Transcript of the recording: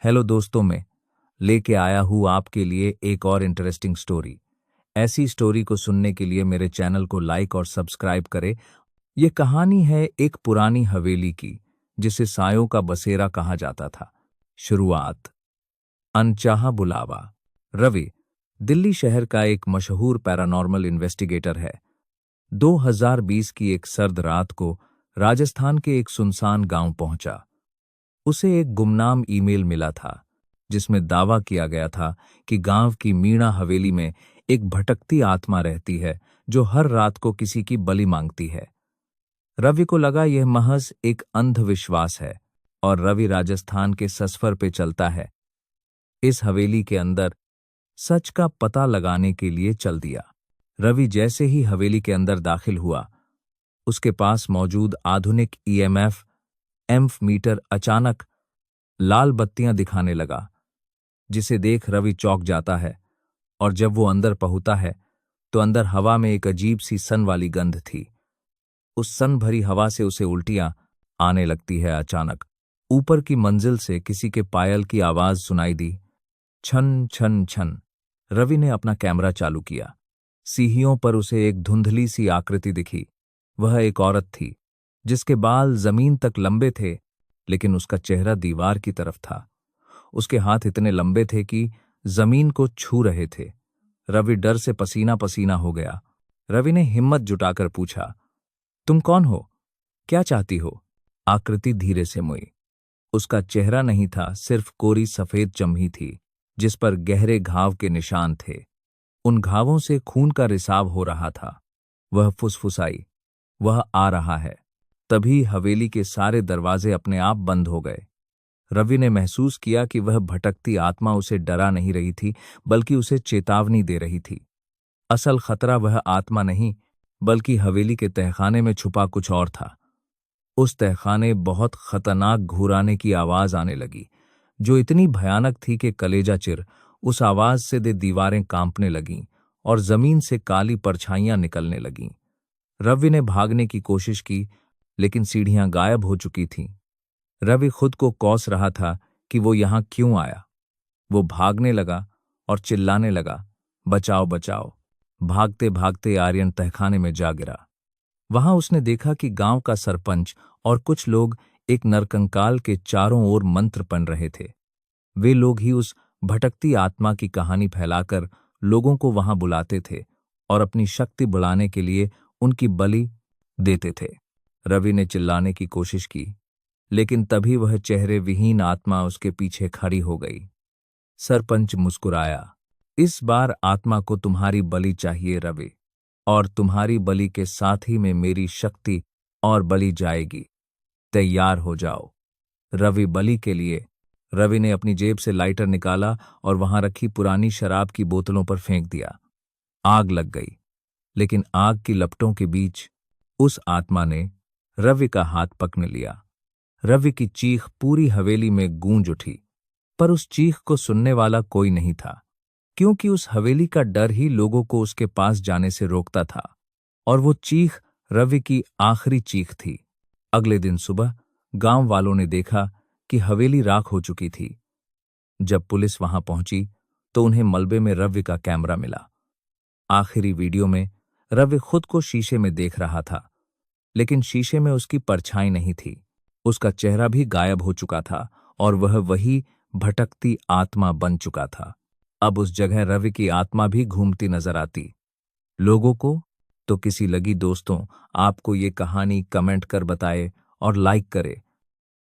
Hello दोस्तों, मैं लेके आया हूँ आपके लिए एक और इंटरेस्टिंग स्टोरी। ऐसी स्टोरी को सुनने के लिए मेरे चैनल को लाइक और सब्सक्राइब करें। ये कहानी है एक पुरानी हवेली की, जिसे सायों का बसेरा कहा जाता था। शुरुआत। अनचाहा बुलावा। रवि दिल्ली शहर का एक मशहूर पैरानॉर्मल इन्वेस्टिगेटर है। 2020 की एक सर्द रात को राजस्थान के एक सुनसान गांव पहुंचा। उसे एक गुमनाम ईमेल मिला था, जिसमें दावा किया गया था कि गांव की मीणा हवेली में एक भटकती आत्मा रहती है जो हर रात को किसी की बलि मांगती है। रवि को लगा यह महज एक अंधविश्वास है, और रवि राजस्थान के सफर पे चलता है। इस हवेली के अंदर सच का पता लगाने के लिए चल दिया। रवि जैसे ही हवेली के अंदर दाखिल हुआ, उसके पास मौजूद आधुनिक ईएमएफ एम्फ मीटर अचानक लाल बत्तियां दिखाने लगा, जिसे देख रवि चौंक जाता है। और जब वो अंदर पहुंचता है तो अंदर हवा में एक अजीब सी सन वाली गंध थी। उस सन भरी हवा से उसे उल्टियां आने लगती है। अचानक ऊपर की मंजिल से किसी के पायल की आवाज सुनाई दी, छन छन छन। रवि ने अपना कैमरा चालू किया। सीढ़ियों पर उसे एक धुंधली सी आकृति दिखी। वह एक औरत थी, जिसके बाल जमीन तक लंबे थे, लेकिन उसका चेहरा दीवार की तरफ था। उसके हाथ इतने लंबे थे कि जमीन को छू रहे थे। रवि डर से पसीना पसीना हो गया। रवि ने हिम्मत जुटाकर पूछा, तुम कौन हो? क्या चाहती हो? आकृति धीरे से मुई। उसका चेहरा नहीं था, सिर्फ कोरी सफेद चमड़ी थी, जिस पर गहरे घाव के निशान थे। उन घावों से खून का रिसाव हो रहा था। वह फुसफुसाई, वह आ रहा है। तभी हवेली के सारे दरवाजे अपने आप बंद हो गए। रवि ने महसूस किया कि वह भटकती आत्मा उसे डरा नहीं रही थी, बल्कि उसे चेतावनी दे रही थी। असल खतरा वह आत्मा नहीं, बल्कि हवेली के तहखाने में छुपा कुछ और था। उस तहखाने बहुत खतरनाक घुराने की आवाज आने लगी, जो इतनी भयानक थी कि कलेजा चिर। उस आवाज से दीवारें कांपने लगीं और जमीन से काली परछाइयां निकलने लगीं। रवि ने भागने की कोशिश की, लेकिन सीढ़ियां गायब हो चुकी थीं। रवि खुद को कोस रहा था कि वो यहां क्यों आया। वो भागने लगा और चिल्लाने लगा, बचाओ बचाओ। भागते भागते आर्यन तहखाने में जा गिरा। वहां उसने देखा कि गांव का सरपंच और कुछ लोग एक नरकंकाल के चारों ओर मंत्र पढ़ रहे थे। वे लोग ही उस भटकती आत्मा की कहानी फैलाकर लोगों को वहां बुलाते थे और अपनी शक्ति बढ़ाने के लिए उनकी बलि देते थे। रवि ने चिल्लाने की कोशिश की, लेकिन तभी वह चेहरे विहीन आत्मा उसके पीछे खड़ी हो गई। सरपंच मुस्कुराया, इस बार आत्मा को तुम्हारी बलि चाहिए रवि, और तुम्हारी बलि के साथ ही में मेरी शक्ति और बलि जाएगी। तैयार हो जाओ। रवि बलि के लिए। रवि ने अपनी जेब से लाइटर निकाला और वहां रखी पुरानी शराब की बोतलों पर फेंक दिया। आग लग गई, लेकिन आग की लपटों के बीच उस आत्मा ने रवि का हाथ पकड़ लिया। रवि की चीख पूरी हवेली में गूंज उठी, पर उस चीख को सुनने वाला कोई नहीं था, क्योंकि उस हवेली का डर ही लोगों को उसके पास जाने से रोकता था। और वो चीख रवि की आखिरी चीख थी। अगले दिन सुबह गांव वालों ने देखा कि हवेली राख हो चुकी थी। जब पुलिस वहां पहुंची तो उन्हें मलबे में रवि का कैमरा मिला। आखिरी वीडियो में रवि खुद को शीशे में देख रहा था, लेकिन शीशे में उसकी परछाई नहीं थी। उसका चेहरा भी गायब हो चुका था और वह वही भटकती आत्मा बन चुका था। अब उस जगह रवि की आत्मा भी घूमती नजर आती। लोगों को तो किसी लगी। दोस्तों, आपको ये कहानी कमेंट कर बताए और लाइक करे।